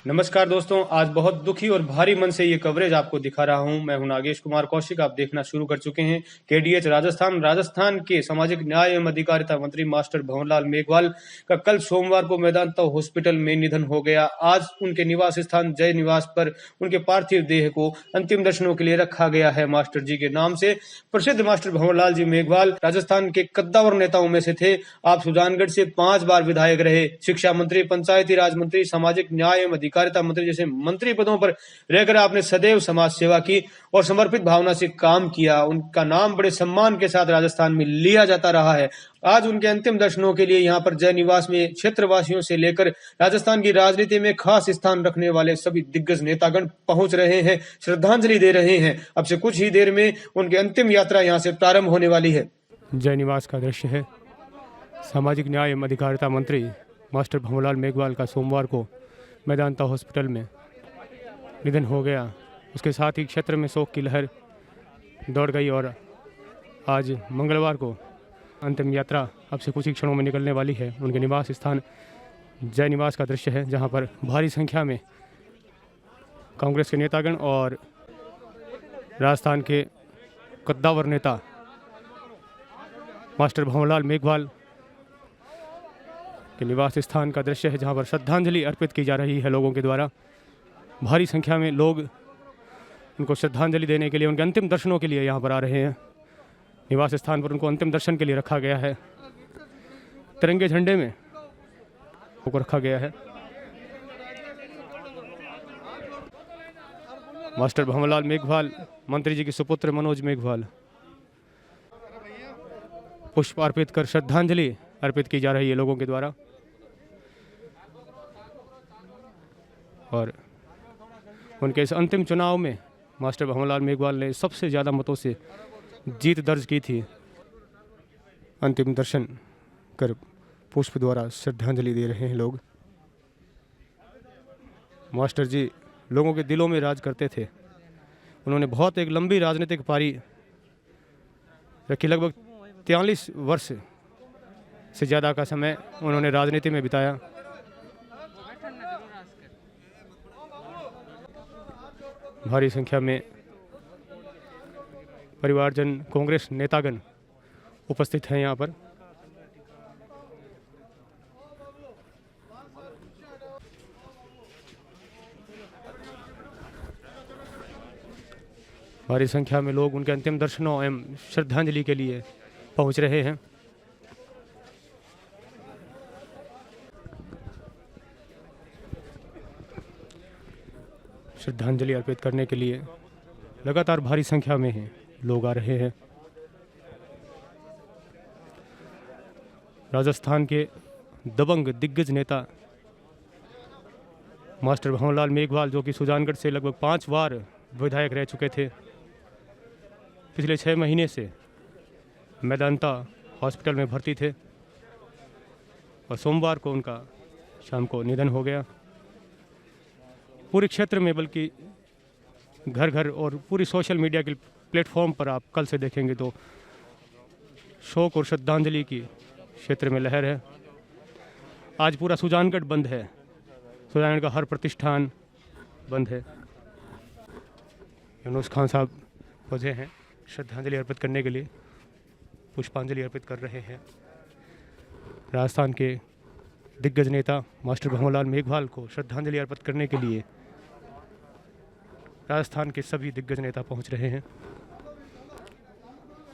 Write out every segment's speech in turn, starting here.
नमस्कार दोस्तों, आज बहुत दुखी और भारी मन से ये कवरेज आपको दिखा रहा हूं। मैं हूं नागेश कुमार कौशिक। आप देखना शुरू कर चुके हैं केडीएच राजस्थान के सामाजिक न्याय एवं अधिकारिता मंत्री मास्टर भंवरलाल मेघवाल का कल सोमवार को मेदांता हॉस्पिटल में निधन हो गया। आज उनके निवास स्थान जय निवास पर उनके पार्थिव देह को अंतिम दर्शनों के लिए रखा गया है। मास्टर जी के नाम से प्रसिद्ध मास्टर भंवरलाल जी मेघवाल राजस्थान के कद्दावर नेताओं में से थे। आप सुजानगढ़ से 5 बार विधायक रहे। शिक्षा मंत्री, पंचायती राज मंत्री, सामाजिक न्याय एवं अधिकारिता मंत्री जैसे मंत्री पदों पर रहकर आपने सदैव समाज सेवा की और समर्पित भावना से काम किया। उनका नाम बड़े सम्मान के साथ राजस्थान में लिया जाता रहा है। आज उनके अंतिम दर्शनों के लिए यहाँ पर जय निवास में क्षेत्रवासियों से लेकर राजस्थान की राजनीति में खास स्थान रखने वाले सभी दिग्गज नेतागण पहुंच रहे हैं, श्रद्धांजलि दे रहे हैं। अब से कुछ ही देर में उनकी अंतिम यात्रा यहाँ से प्रारंभ होने वाली है। जय निवास का दृश्य है। सामाजिक न्याय एवं अधिकारिता मंत्री मास्टर भंवरलाल मेघवाल का सोमवार को मेदांता हॉस्पिटल में निधन हो गया। उसके साथ ही क्षेत्र में शोक की लहर दौड़ गई और आज मंगलवार को अंतिम यात्रा अब से कुछ ही क्षणों में निकलने वाली है। उनके निवास स्थान जय निवास का दृश्य है, जहां पर भारी संख्या में कांग्रेस के नेतागण और राजस्थान के कद्दावर नेता मास्टर भंवरलाल मेघवाल के निवास स्थान का दृश्य है, जहां पर श्रद्धांजलि अर्पित की जा रही है लोगों के द्वारा। भारी संख्या में लोग उनको श्रद्धांजलि देने के लिए, उनके अंतिम दर्शनों के लिए यहां पर आ रहे हैं। निवास स्थान पर उनको अंतिम दर्शन के लिए रखा गया है। तिरंगे झंडे में उनको रखा गया है। मास्टर भंवरलाल मेघवाल, मंत्री जी के सुपुत्र मनोज मेघवाल, पुष्प अर्पित कर श्रद्धांजलि अर्पित की जा रही है लोगों के द्वारा। और उनके इस अंतिम चुनाव में मास्टर भंवरलाल मेघवाल ने सबसे ज़्यादा मतों से जीत दर्ज की थी। अंतिम दर्शन कर पुष्प द्वारा श्रद्धांजलि दे रहे हैं लोग। मास्टर जी लोगों के दिलों में राज करते थे। उन्होंने बहुत एक लंबी राजनीतिक पारी रखी। लगभग 43 वर्ष से ज़्यादा का समय उन्होंने राजनीति में बिताया। भारी संख्या में परिवारजन, कांग्रेस नेतागण उपस्थित हैं यहाँ पर। भारी संख्या में लोग उनके अंतिम दर्शनों एवं श्रद्धांजलि के लिए पहुँच रहे हैं। श्रद्धांजलि अर्पित करने के लिए लगातार भारी संख्या में हैं लोग आ रहे हैं। राजस्थान के दबंग दिग्गज नेता मास्टर भंवरलाल मेघवाल, जो कि सुजानगढ़ से लगभग 5 बार विधायक रह चुके थे, पिछले 6 महीने से मेदांता हॉस्पिटल में भर्ती थे और सोमवार को उनका शाम को निधन हो गया। पूरे क्षेत्र में, बल्कि घर घर और पूरी सोशल मीडिया के प्लेटफॉर्म पर आप कल से देखेंगे तो शोक और श्रद्धांजलि की क्षेत्र में लहर है। आज पूरा सुजानगढ़ बंद है। सुजानगढ़ का हर प्रतिष्ठान बंद है। यूनुस खान साहब पहुंचे हैं श्रद्धांजलि अर्पित करने के लिए, पुष्पांजलि अर्पित कर रहे हैं। राजस्थान के दिग्गज नेता मास्टर भंवरलाल मेघवाल को श्रद्धांजलि अर्पित करने के लिए राजस्थान के सभी दिग्गज नेता पहुंच रहे हैं।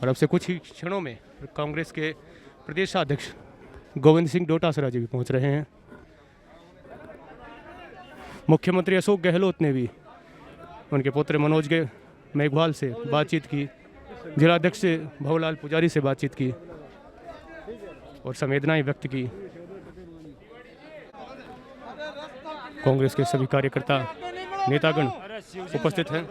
और अब से कुछ ही क्षणों में कांग्रेस के प्रदेशाध्यक्ष गोविंद सिंह डोटासरा जी भी पहुंच रहे हैं। मुख्यमंत्री अशोक गहलोत ने भी उनके पुत्र मनोज मेघवाल से बातचीत की। जिलाध्यक्ष भंवरलाल पुजारी से बातचीत की और संवेदनाएं व्यक्त की। कांग्रेस के सभी कार्यकर्ता, नेतागण उपस्थित हैं।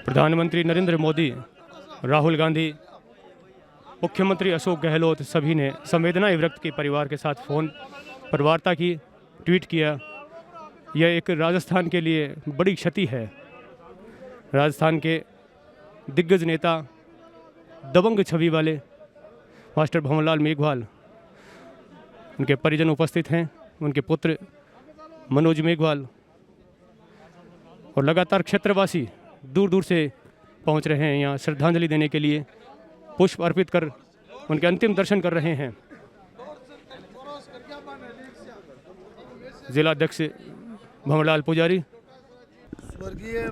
प्रधानमंत्री नरेंद्र मोदी, राहुल गांधी, मुख्यमंत्री अशोक गहलोत सभी ने संवेदनाएं व्यक्त की। परिवार के साथ फ़ोन पर वार्ता की, ट्वीट किया। यह एक राजस्थान के लिए बड़ी क्षति है। राजस्थान के दिग्गज नेता, दबंग छवि वाले मास्टर भंवरलाल मेघवाल उनके परिजन उपस्थित हैं, उनके पुत्र मनोज मेघवाल, और लगातार क्षेत्रवासी दूर दूर से पहुंच रहे हैं यहाँ श्रद्धांजलि देने के लिए, पुष्प अर्पित कर उनके अंतिम दर्शन कर रहे हैं। जिलाध्यक्ष भंवरलाल पुजारी। स्वर्गीय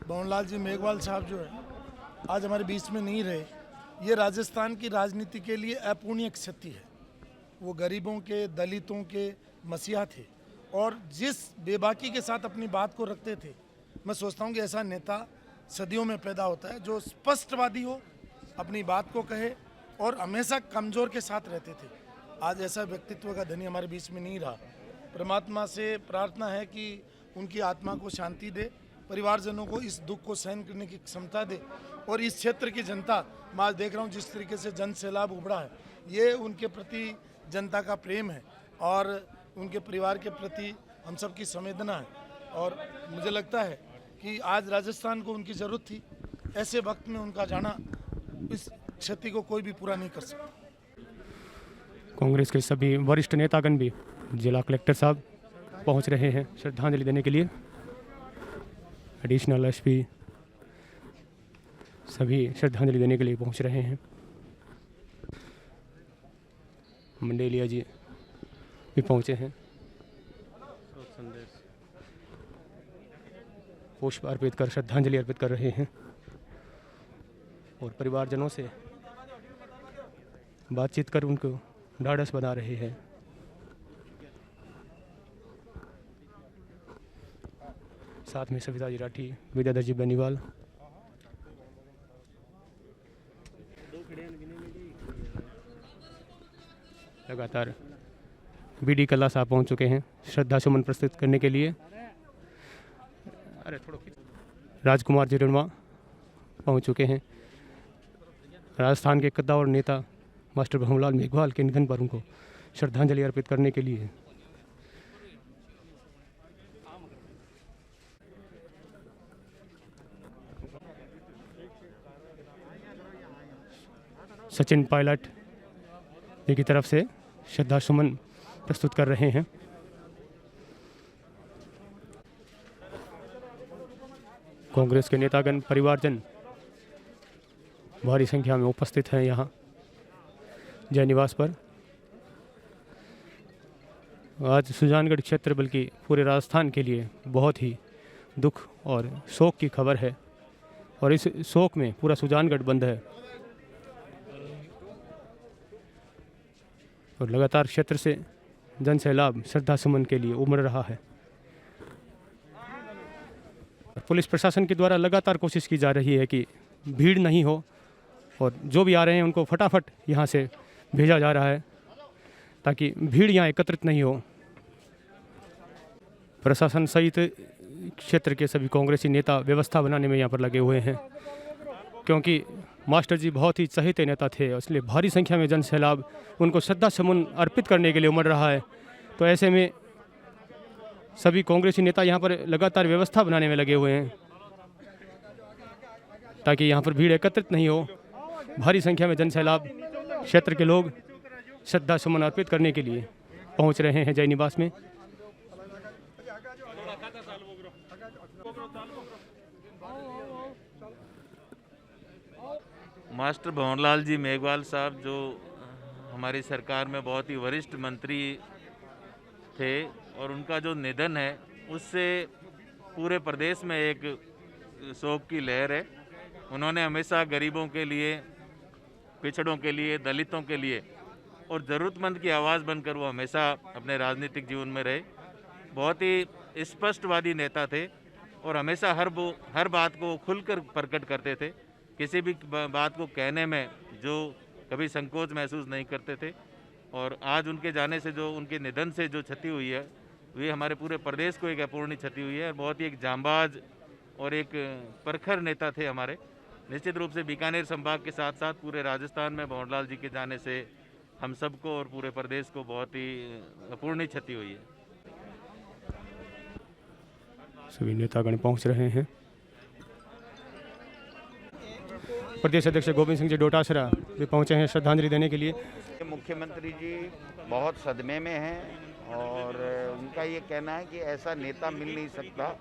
भंवरलाल जी मेघवाल साहब जो है आज हमारे बीच में नहीं रहे, ये राजस्थान की राजनीति के लिए अपूर्णीय क्षति है। वो गरीबों के, दलितों के मसीहा थे और जिस बेबाकी के साथ अपनी बात को रखते थे, मैं सोचता हूँ कि ऐसा नेता सदियों में पैदा होता है जो स्पष्टवादी हो, अपनी बात को कहे और हमेशा कमज़ोर के साथ रहते थे। आज ऐसा व्यक्तित्व का धनी हमारे बीच में नहीं रहा। परमात्मा से प्रार्थना है कि उनकी आत्मा को शांति दे, परिवारजनों को इस दुख को सहन करने की क्षमता दे, और इस क्षेत्र की जनता, मैं आज देख रहा हूँ जिस तरीके से जन सैलाब उभड़ा है, ये उनके प्रति जनता का प्रेम है और उनके परिवार के प्रति हम सब की संवेदना है। और मुझे लगता है कि आज राजस्थान को उनकी ज़रूरत थी। ऐसे वक्त में उनका जाना, इस क्षति को कोई भी पूरा नहीं कर सकता। कांग्रेस के सभी वरिष्ठ नेतागण भी, जिला कलेक्टर साहब पहुंच रहे हैं श्रद्धांजलि देने के लिए, एडिशनल एसपी सभी श्रद्धांजलि देने के लिए पहुंच रहे हैं। मंडेलिया जी भी पहुंचे हैं, पुष्प अर्पित कर श्रद्धांजलि अर्पित कर रहे हैं और परिवारजनों से बातचीत कर उनको ढाढ़स बना रहे हैं। साथ में सविता जी राठी, विद्याधर जी बेनीवाल, लगातार बीडी कल्ला साहब पहुंच चुके हैं श्रद्धा सुमन प्रस्तुत करने के लिए। राजकुमार जी रणवा पहुंच चुके हैं। राजस्थान के कद्दावर नेता मास्टर भंवरलाल मेघवाल के निधन पर उनको श्रद्धांजलि अर्पित करने के लिए सचिन पायलट जी की तरफ से श्रद्धा सुमन प्रस्तुत कर रहे हैं। कांग्रेस के नेतागण, परिवारजन भारी संख्या में उपस्थित हैं यहाँ जय निवास पर। आज सुजानगढ़ क्षेत्र बल्कि पूरे राजस्थान के लिए बहुत ही दुख और शोक की खबर है और इस शोक में पूरा सुजानगढ़ बंद है और लगातार क्षेत्र से जन सैलाब श्रद्धा सुमन के लिए उमड़ रहा है। पुलिस प्रशासन के द्वारा लगातार कोशिश की जा रही है कि भीड़ नहीं हो और जो भी आ रहे हैं उनको फटाफट यहाँ से भेजा जा रहा है ताकि भीड़ यहाँ एकत्रित नहीं हो। प्रशासन सहित क्षेत्र के सभी कांग्रेसी नेता व्यवस्था बनाने में यहाँ पर लगे हुए हैं क्योंकि मास्टर जी बहुत ही चहेते नेता थे, इसलिए भारी संख्या में जन सैलाब उनको श्रद्धा सुमन अर्पित करने के लिए उमड़ रहा है। तो ऐसे में सभी कांग्रेसी नेता यहाँ पर लगातार व्यवस्था बनाने में लगे हुए हैं ताकि यहाँ पर भीड़ एकत्रित नहीं हो। भारी संख्या में जन सैलाब क्षेत्र के लोग श्रद्धा सुमन अर्पित करने के लिए पहुँच रहे हैं जय निवास में। मास्टर भंवरलाल जी मेघवाल साहब जो हमारी सरकार में बहुत ही वरिष्ठ मंत्री थे और उनका जो निधन है उससे पूरे प्रदेश में एक शोक की लहर है। उन्होंने हमेशा गरीबों के लिए, पिछड़ों के लिए, दलितों के लिए और ज़रूरतमंद की आवाज़ बनकर वो हमेशा अपने राजनीतिक जीवन में रहे। बहुत ही स्पष्टवादी नेता थे और हमेशा हर बात को खुलकर प्रकट करते थे। किसी भी बात को कहने में जो कभी संकोच महसूस नहीं करते थे। और आज उनके जाने से, जो उनके निधन से जो क्षति हुई है, वे हमारे पूरे प्रदेश को एक अपूर्णीय क्षति हुई है। बहुत ही एक जांबाज और एक प्रखर नेता थे हमारे। निश्चित रूप से बीकानेर संभाग के साथ साथ पूरे राजस्थान में भंवरलाल जी के जाने से हम सबको और पूरे प्रदेश को बहुत ही अपूर्णीय क्षति हुई है। सभी नेतागण पहुंच रहे हैं। प्रदेश अध्यक्ष गोविंद सिंह जी डोटासरा भी पहुँचे हैं श्रद्धांजलि देने के लिए। मुख्यमंत्री जी बहुत सदमे में हैं और उनका ये कहना है कि ऐसा नेता मिल नहीं सकता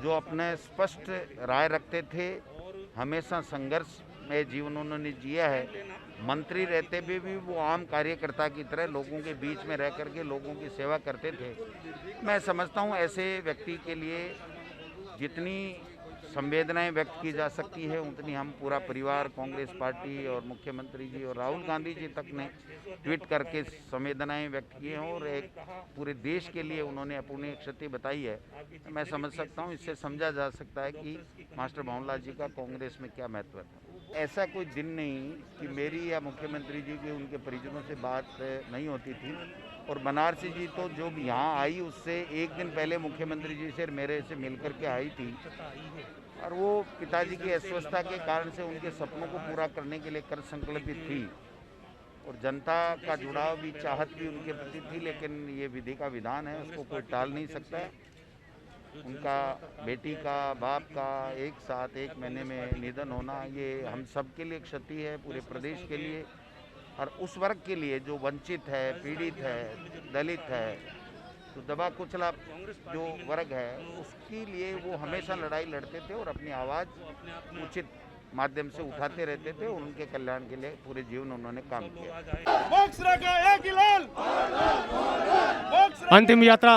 जो अपने स्पष्ट राय रखते थे, हमेशा संघर्ष में जीवन उन्होंने जिया है। मंत्री रहते हुए भी वो आम कार्यकर्ता की तरह लोगों के बीच में रह करके लोगों की सेवा करते थे। मैं समझता हूँ ऐसे व्यक्ति के लिए जितनी संवेदनाएं व्यक्त की जा सकती है उतनी हम पूरा परिवार, कांग्रेस पार्टी और मुख्यमंत्री जी और राहुल गांधी जी तक ने ट्वीट करके संवेदनाएं व्यक्त की हैं और एक पूरे देश के लिए उन्होंने अपनी क्षति बताई है। मैं समझ सकता हूं, इससे समझा जा सकता है कि मास्टर भंवरलाल जी का कांग्रेस में क्या महत्व है। ऐसा कोई दिन नहीं कि मेरी या मुख्यमंत्री जी की उनके परिजनों से बात नहीं होती थी। और बनारसी जी तो जो यहाँ आई उससे एक दिन पहले मुख्यमंत्री जी से मेरे से मिलकर के आई थी और वो पिताजी की अस्वस्थता के कारण से उनके सपनों को पूरा करने के लिए कर संकल्पित थी और जनता का जुड़ाव भी, चाहत भी उनके प्रति थी। लेकिन ये विधि का विधान है, उसको कोई टाल नहीं सकता है। उनका बेटी का, बाप का एक साथ एक महीने में निधन होना ये हम सब के लिए क्षति है, पूरे प्रदेश के लिए और उस वर्ग के लिए जो वंचित है, पीड़ित है, दलित है, तो दबा कुचला जो वर्ग है उसके लिए वो हमेशा लड़ाई लड़ते थे और अपनी आवाज़ उचित माध्यम से उठाते रहते थे और उनके कल्याण के लिए पूरे जीवन उन्होंने काम किया। अंतिम यात्रा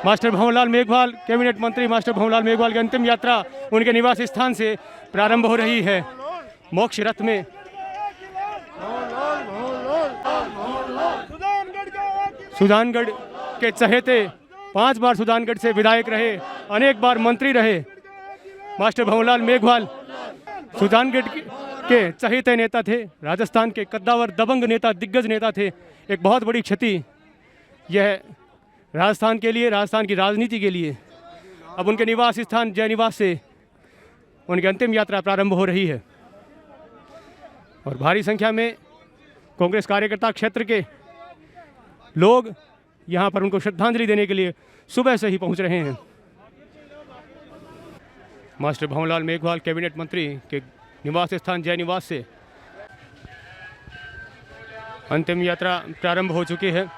मास्टर भंवरलाल मेघवाल, कैबिनेट मंत्री मास्टर भंवरलाल मेघवाल की अंतिम यात्रा उनके निवास स्थान से प्रारंभ हो रही है। मोक्ष रथ में सुजानगढ़ के चहेते 5 बार सुजानगढ़ से विधायक रहे, अनेक बार मंत्री रहे मास्टर भंवरलाल मेघवाल सुजानगढ़ के चहेते नेता थे, राजस्थान के कद्दावर दबंग नेता, दिग्गज नेता थे। एक बहुत बड़ी क्षति यह राजस्थान के लिए, राजस्थान की राजनीति के लिए। अब उनके निवास स्थान जय निवास से उनकी अंतिम यात्रा प्रारंभ हो रही है और भारी संख्या में कांग्रेस कार्यकर्ता क्षेत्र के लोग यहाँ पर उनको श्रद्धांजलि देने के लिए सुबह से ही पहुँच रहे हैं। मास्टर भंवरलाल मेघवाल कैबिनेट मंत्री के निवास स्थान जय निवास से अंतिम यात्रा प्रारंभ हो चुकी है।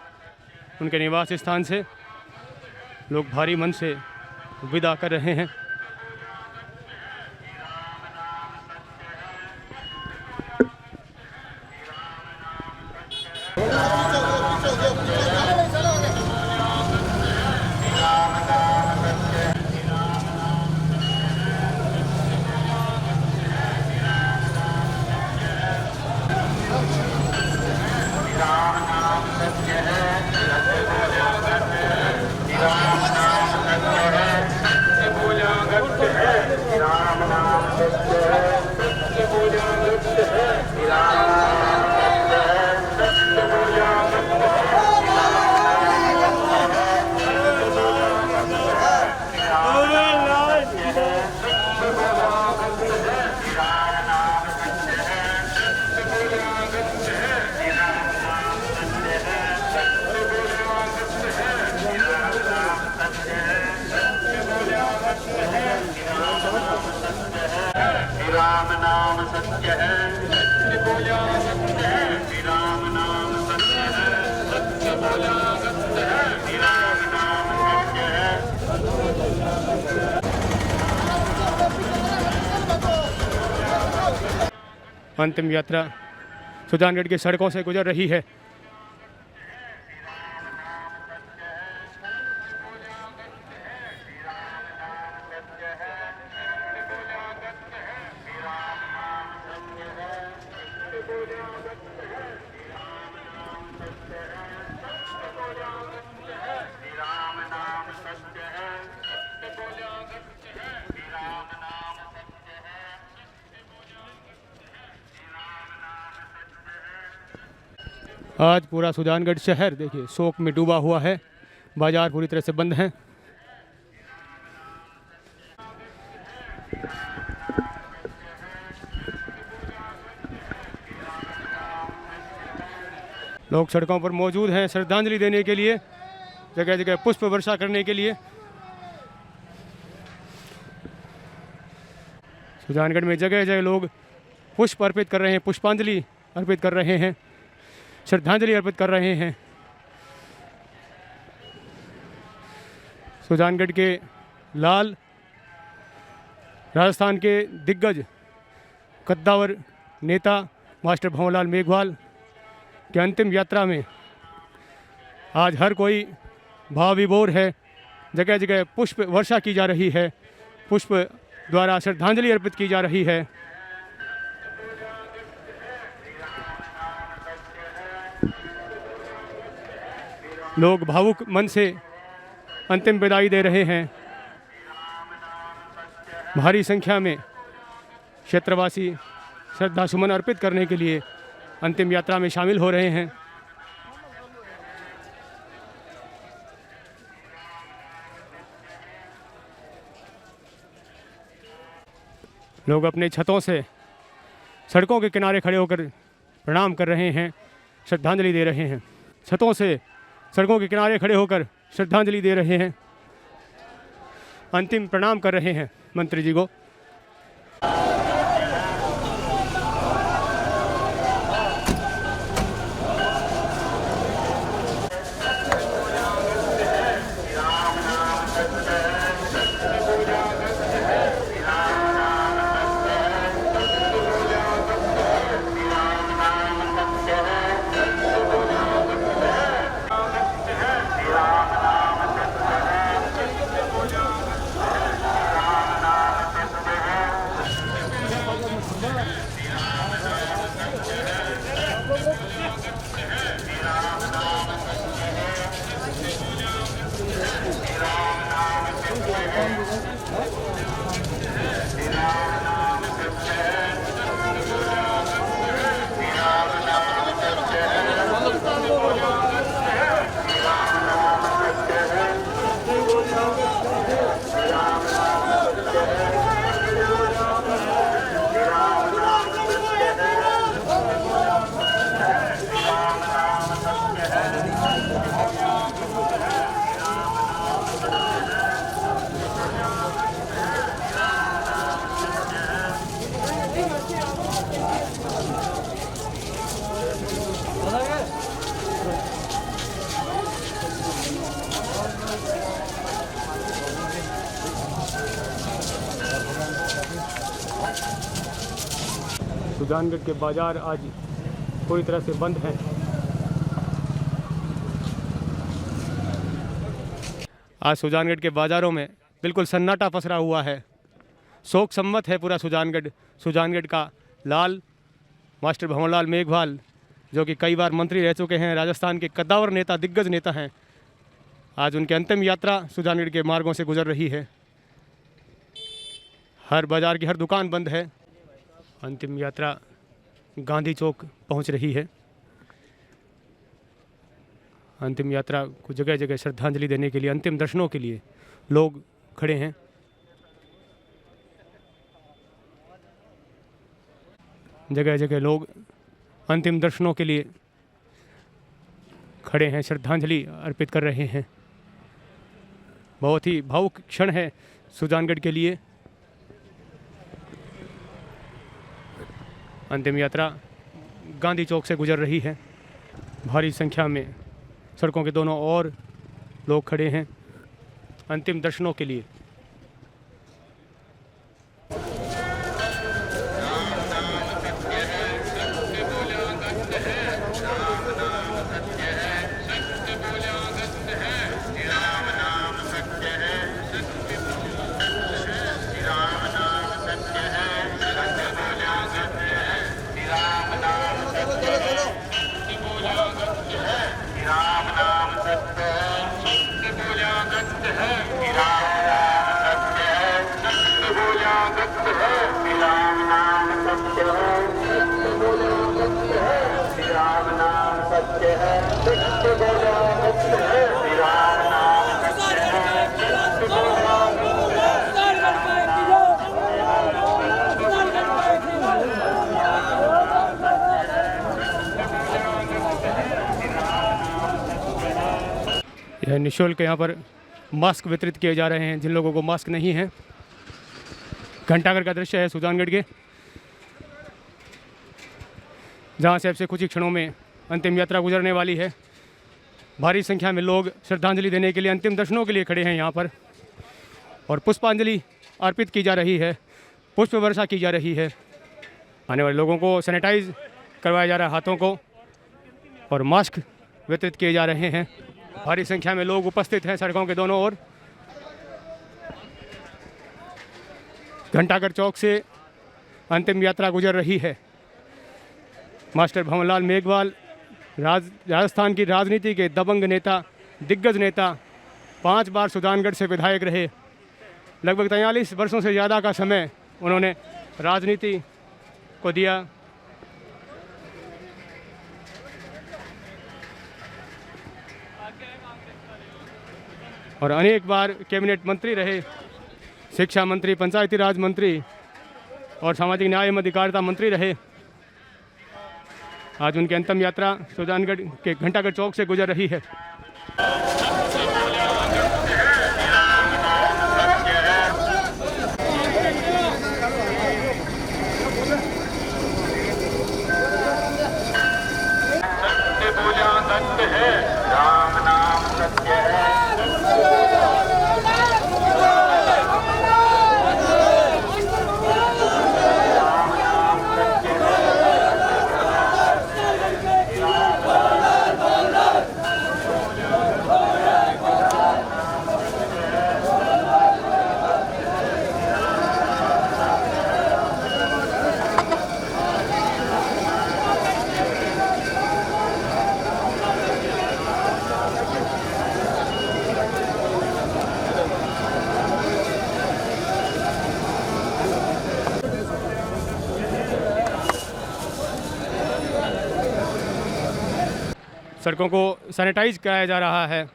उनके निवास स्थान से लोग भारी मन से विदा कर रहे हैं। राम नाम सत्य है, सत्य बोला सत्य है, राम नाम सत्य है, सत्य बोला सत्य है, राम नाम सत्य है। अंतिम यात्रा सुजानगढ़ की सड़कों से गुजर रही है। आज पूरा सुजानगढ़ शहर देखिए शोक में डूबा हुआ है, बाजार पूरी तरह से बंद हैं। लोग सड़कों पर मौजूद हैं श्रद्धांजलि देने के लिए, जगह जगह पुष्प वर्षा करने के लिए। सुजानगढ़ में जगह जगह लोग पुष्प अर्पित कर रहे हैं, पुष्पांजलि अर्पित कर रहे हैं, श्रद्धांजलि अर्पित कर रहे हैं। सुजानगढ़ के लाल, राजस्थान के दिग्गज कद्दावर नेता मास्टर भंवरलाल मेघवाल की अंतिम यात्रा में आज हर कोई भाव विभोर है। जगह जगह पुष्प वर्षा की जा रही है, पुष्प द्वारा श्रद्धांजलि अर्पित की जा रही है। लोग भावुक मन से अंतिम विदाई दे रहे हैं। भारी संख्या में क्षेत्रवासी श्रद्धा सुमन अर्पित करने के लिए अंतिम यात्रा में शामिल हो रहे हैं। लोग अपने छतों से सड़कों के किनारे खड़े होकर प्रणाम कर रहे हैं, श्रद्धांजलि दे रहे हैं। छतों से सड़कों के किनारे खड़े होकर श्रद्धांजलि दे रहे हैं, अंतिम प्रणाम कर रहे हैं मंत्री जी को। सुजानगढ़ के बाज़ार आज पूरी तरह से बंद हैं। आज सुजानगढ़ के बाज़ारों में बिल्कुल सन्नाटा पसरा हुआ है। शोक सम्मत है पूरा सुजानगढ़। सुजानगढ़ का लाल मास्टर भंवरलाल मेघवाल, जो कि कई बार मंत्री रह चुके हैं, राजस्थान के कद्दावर नेता, दिग्गज नेता हैं, आज उनकी अंतिम यात्रा सुजानगढ़ के मार्गों से गुजर रही है। हर बाज़ार की हर दुकान बंद है। अंतिम यात्रा गांधी चौक पहुंच रही है। अंतिम यात्रा को जगह जगह श्रद्धांजलि देने के लिए, अंतिम दर्शनों के लिए लोग खड़े हैं। जगह जगह लोग अंतिम दर्शनों के लिए खड़े हैं, श्रद्धांजलि अर्पित कर रहे हैं। बहुत ही भावुक क्षण है सुजानगढ़ के लिए। अंतिम यात्रा गांधी चौक से गुजर रही है। भारी संख्या में सड़कों के दोनों ओर लोग खड़े हैं अंतिम दर्शनों के लिए। यह निःशुल्क यहाँ पर मास्क वितरित किए जा रहे हैं जिन लोगों को मास्क नहीं है। घंटाघर का दृश्य है सुजानगढ़ के, जहाँ से अब से कुछ ही क्षणों में अंतिम यात्रा गुजरने वाली है। भारी संख्या में लोग श्रद्धांजलि देने के लिए, अंतिम दर्शनों के लिए खड़े हैं यहाँ पर, और पुष्पांजलि अर्पित की जा रही है, पुष्प वर्षा की जा रही है। आने वाले लोगों को सैनिटाइज करवाया जा रहा है हाथों को, और मास्क वितरित किए जा रहे हैं। भारी संख्या में लोग उपस्थित हैं सड़कों के दोनों ओर। घंटाघर चौक से अंतिम यात्रा गुजर रही है। मास्टर भंवरलाल मेघवाल राजस्थान की राजनीति के दबंग नेता, दिग्गज नेता, 5 बार सुजानगढ़ से विधायक रहे। लगभग 43 वर्षों से ज़्यादा का समय उन्होंने राजनीति को दिया। और अनेक बार कैबिनेट मंत्री रहे, शिक्षा मंत्री, पंचायती राज मंत्री और सामाजिक न्याय एवं अधिकारिता मंत्री रहे। आज उनकी अंतिम यात्रा सुजानगढ़ के घंटाघर चौक से गुजर रही है। सत्य है, राम नाम सत्य है। सड़कों को सैनिटाइज कराया जा रहा है।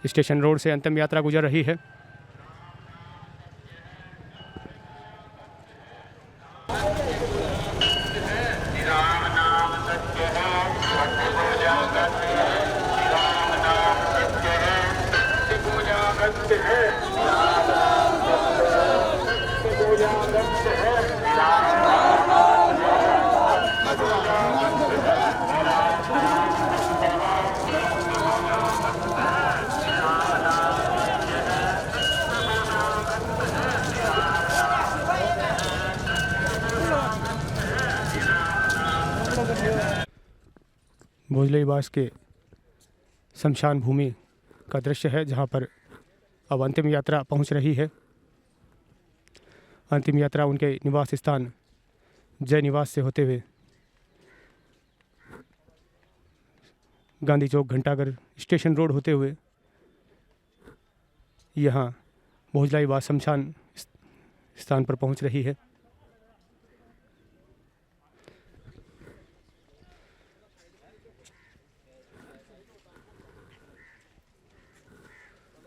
स्टेशन रोड से अंतिम यात्रा गुजर रही है। राम नाम सत्य है, सत्य बोला सत्य है। राम नाम सत्य है, सत्य बोला सत्य है। राम नाम सत्य है, सत्य बोला सत्य है। राम नाम सत्य भोजली बास के शमशान भूमि का दृश्य है, जहाँ पर अब अंतिम यात्रा पहुँच रही है। अंतिम यात्रा उनके निवास स्थान जय निवास से होते हुए गांधी चौक घंटाघर स्टेशन रोड होते हुए यहाँ भोजलाई बास शमशान स्थान पर पहुँच रही है।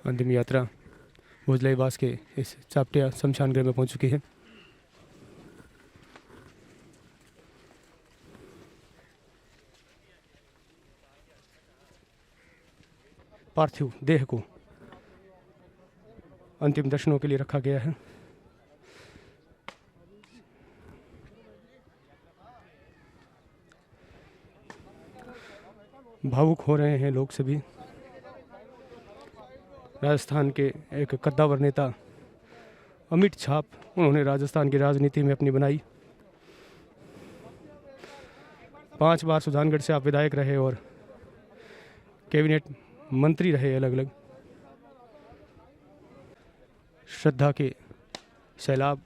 अंतिम यात्रा भोजलाई बास के इस चापटिया शमशान गृह में पहुंच चुकी है। पार्थिव देह को अंतिम दर्शनों के लिए रखा गया है। भावुक हो रहे हैं लोग सभी। राजस्थान के एक कद्दावर नेता, अमिट छाप उन्होंने राजस्थान की राजनीति में अपनी बनाई। 5 बार सुजानगढ़ से आप विधायक रहे और कैबिनेट मंत्री रहे अलग अलग। श्रद्धा के सैलाब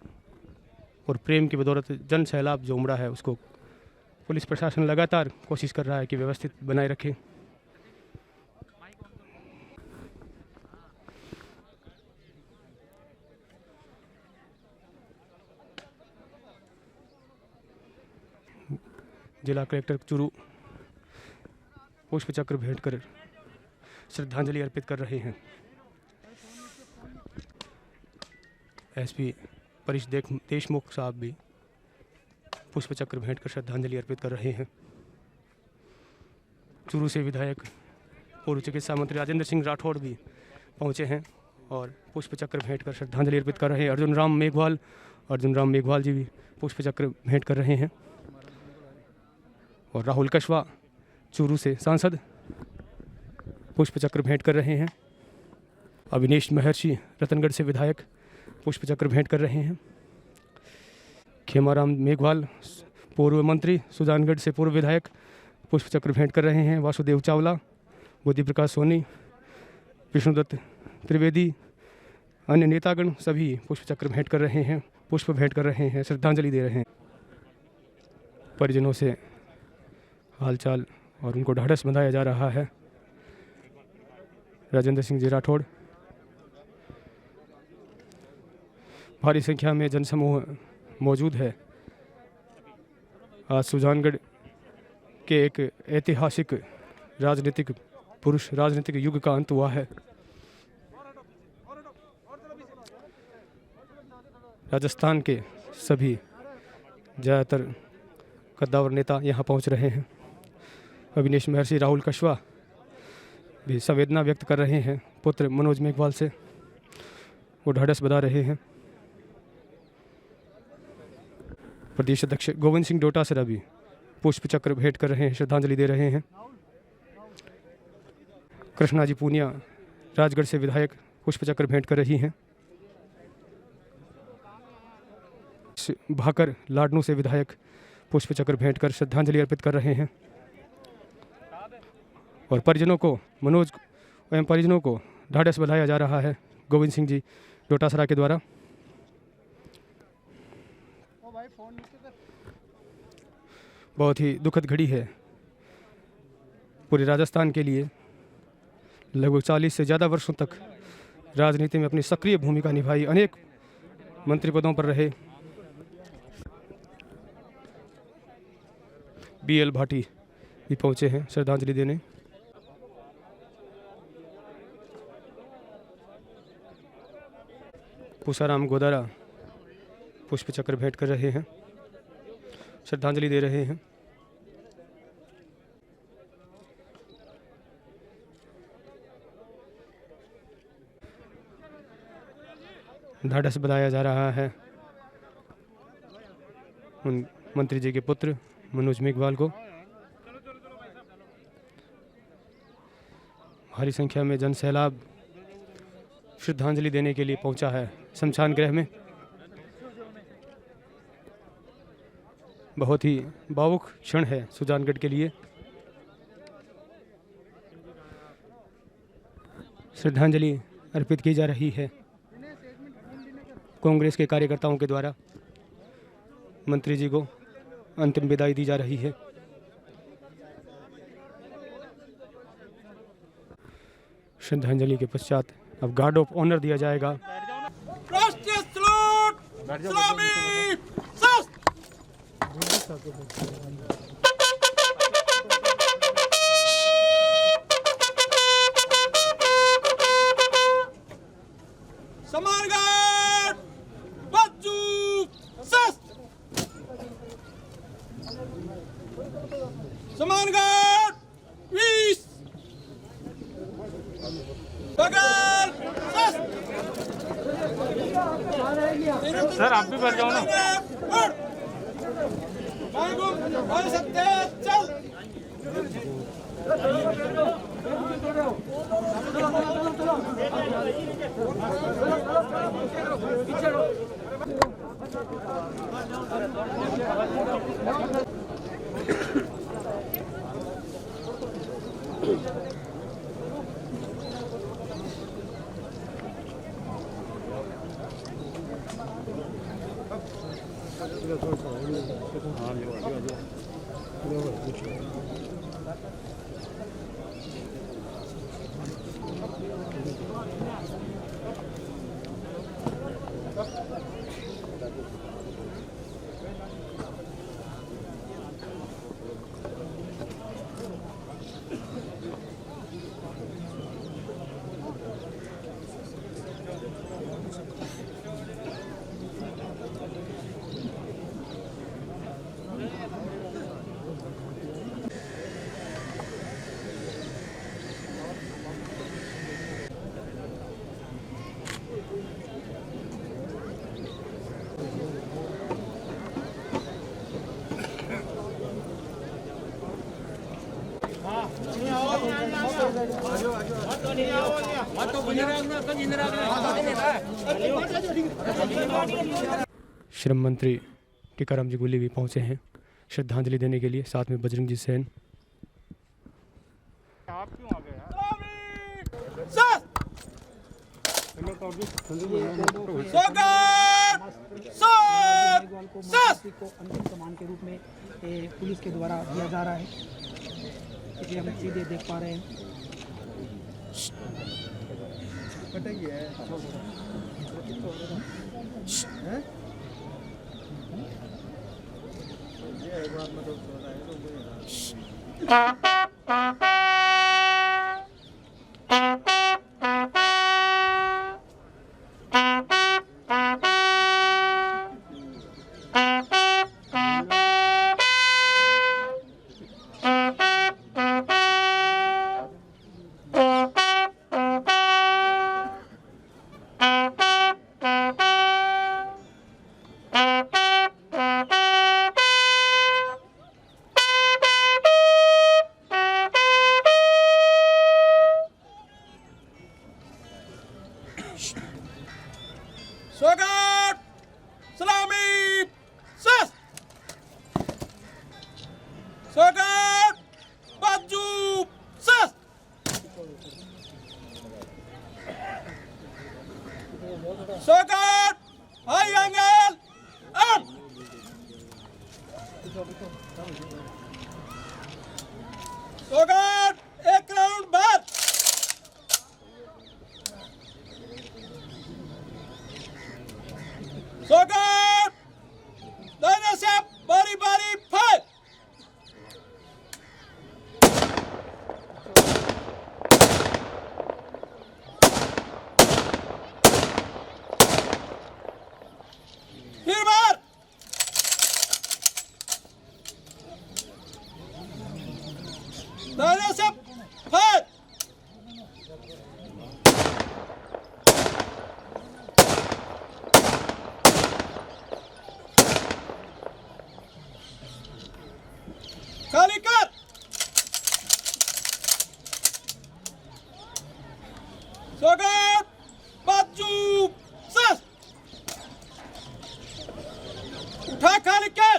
और प्रेम की बदौलत जन सैलाब जो उमड़ा है, उसको पुलिस प्रशासन लगातार कोशिश कर रहा है कि व्यवस्थित बनाए रखे। जिला कलेक्टर चुरू पुष्प चक्र भेंट कर श्रद्धांजलि अर्पित कर रहे हैं। एसपी परेश देशमुख साहब भी पुष्प चक्र भेंट कर श्रद्धांजलि अर्पित कर रहे हैं। चुरू से विधायक पूर्व चिकित्सा मंत्री राजेंद्र सिंह राठौड़ भी पहुंचे हैं और पुष्प चक्र भेंट कर श्रद्धांजलि अर्पित कर रहे हैं। अर्जुन राम मेघवाल जी भी पुष्प चक्र भेंट कर रहे हैं और राहुल कशवा चूरू से सांसद पुष्प चक्र भेंट कर रहे हैं। अविनेश महर्षि रतनगढ़ से विधायक पुष्प चक्र भेंट कर रहे हैं। खेमाराम मेघवाल पूर्व मंत्री सुजानगढ़ से पूर्व विधायक पुष्प चक्र भेंट कर रहे हैं। वासुदेव चावला, बुद्धि प्रकाश सोनी, विष्णुदत्त त्रिवेदी, अन्य नेतागण सभी पुष्प चक्र भेंट कर रहे हैं, पुष्प भेंट कर रहे हैं, श्रद्धांजलि दे रहे हैं। परिजनों से हालचाल और उनको ढाढ़स बंधाया जा रहा है। राजेंद्र सिंह जी राठौड़, भारी संख्या में जनसमूह मौजूद है। आज सुजानगढ़ के एक ऐतिहासिक राजनीतिक युग का अंत हुआ है। राजस्थान के सभी ज़्यादातर कद्दावर नेता यहाँ पहुँच रहे हैं। अविनेश महर्षि राहुल कशवा भी संवेदना व्यक्त कर रहे हैं। पुत्र मनोज मेघवाल से वो ढाढ़स बंधा रहे हैं। प्रदेश अध्यक्ष गोविंद सिंह डोटासरा भी पुष्प चक्र भेंट कर रहे हैं, श्रद्धांजलि दे रहे हैं। कृष्णा जी पूनिया राजगढ़ से विधायक पुष्प चक्र भेंट कर रही हैं। भाकर लाडनू से विधायक पुष्प चक्र भेंट कर श्रद्धांजलि अर्पित कर रहे हैं और परिजनों को ढाढ़स बंधाया जा रहा है गोविंद सिंह जी डोटासरा के द्वारा। बहुत ही दुखद घड़ी है पूरे राजस्थान के लिए। लगभग 40 से ज़्यादा वर्षों तक राजनीति में अपनी सक्रिय भूमिका निभाई, अनेक मंत्री पदों पर रहे। BL भाटी भी पहुंचे हैं श्रद्धांजलि देने। पूसाराम गोदारा पुष्प चक्र भेंट कर रहे हैं, श्रद्धांजलि दे रहे हैं। ढाढ़स बंधाया जा रहा है उन मंत्री जी के पुत्र मनोज मेघवाल को। भारी संख्या में जन सैलाब श्रद्धांजलि देने के लिए पहुंचा है शमशान गृह में। बहुत ही भावुक क्षण है सुजानगढ़ के लिए। श्रद्धांजलि अर्पित की जा रही है कांग्रेस के कार्यकर्ताओं के द्वारा। मंत्री जी को अंतिम विदाई दी जा रही है। श्रद्धांजलि के पश्चात अब गार्ड ऑफ ऑनर दिया जाएगा। राष्ट्रीय सलूट सलामी समानगार बच्चू समानगार 20 बगल सर आप भी बैठ जाओ ना। भाई सकते हैं चल श्रम मंत्री टीकाराम जी गुली भी पहुंचे हैं श्रद्धांजलि देने के लिए, साथ में बजरंग जी सेन। को अंतिम सम्मान के रूप में पुलिस के द्वारा दिया जा रहा है, इसे हम सीधे देख पा रहे हैं। स्वागत सलामी सस स्वागत बाजू सस स्वागत हाई एंगल अप स्वागत एक राउंड बाद स्वागत दाहिने से बारी बारी फाइट फिर बार दाहिने से फाइट खाली कर स्वागत बाजू सस उठा खाली कर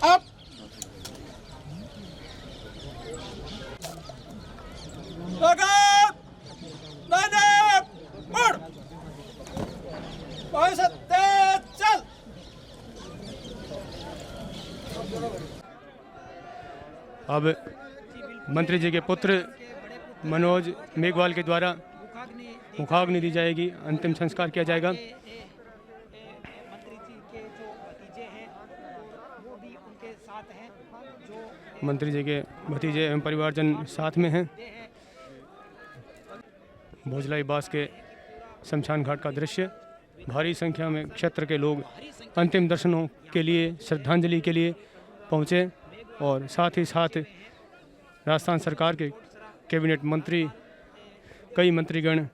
अब स्वागत दाहिने मुड़ बाएं से तेज चल अब मंत्री जी के पुत्र मनोज मेघवाल के द्वारा मुखाग्नि दी जाएगी, अंतिम संस्कार किया जाएगा। मंत्री जी के जो भतीजे हैं वो भी उनके साथ हैं, जो मंत्री जी के भतीजे एवं परिवारजन साथ में हैं। भोजलाई बास के शमशान घाट का दृश्य, भारी संख्या में क्षेत्र के लोग अंतिम दर्शनों के लिए, श्रद्धांजलि के लिए पहुँचे और साथ ही साथ राजस्थान सरकार के कैबिनेट मंत्री, कई मंत्रीगण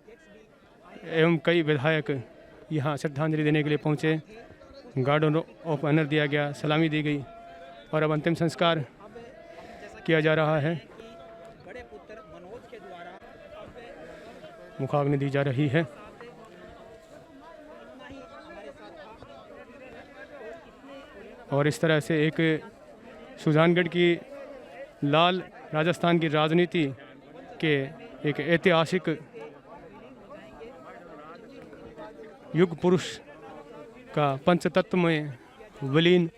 एवं कई विधायक यहाँ श्रद्धांजलि देने के लिए पहुँचे। गार्ड ऑफ ऑनर दिया गया, सलामी दी गई और अब अंतिम संस्कार किया जा रहा है। बड़े पुत्र मनोज के द्वारा मुखाग्नि दी जा रही है। और इस तरह से एक सुजानगढ़ की लाल राजस्थान की राजनीति के एक ऐतिहासिक युग पुरुष का पंचतत्व में विलीन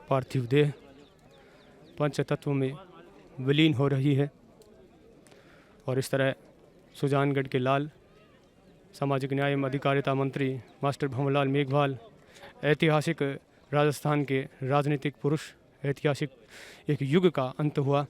पार्थिव देह पंचतत्व में विलीन हो रही है। और इस तरह सुजानगढ़ के लाल सामाजिक न्याय एवं अधिकारिता मंत्री मास्टर भंवरलाल मेघवाल, ऐतिहासिक राजस्थान के राजनीतिक पुरुष, ऐतिहासिक एक युग का अंत हुआ।